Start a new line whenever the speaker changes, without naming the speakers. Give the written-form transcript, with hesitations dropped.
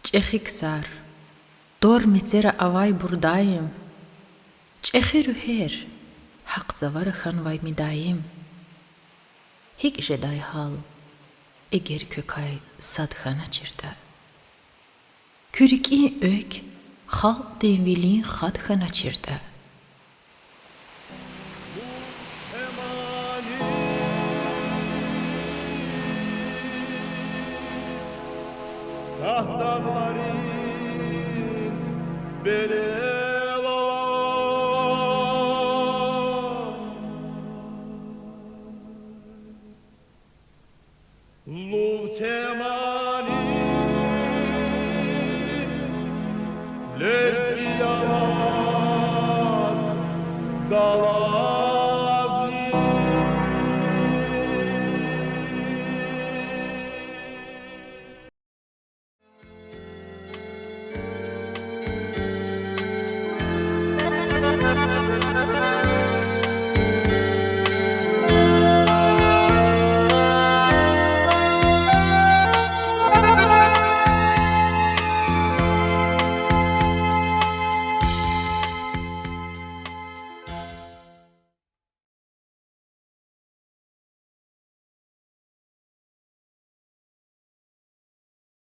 Ჭეხიქსარ, დორმი წერა ავაი ბურდაიმ, ჭეხირუ ჰერ, ჰაყწავარა ხან ვაი მიდაიმ. ჰიკ ჟედაი ჰალ, ეგერ ქოქაი სადხანა ჭირდა. ქურიკი ök, ხალ დენვილინ ხადხანა ჭირდა.
Tahtarların belela Lu tema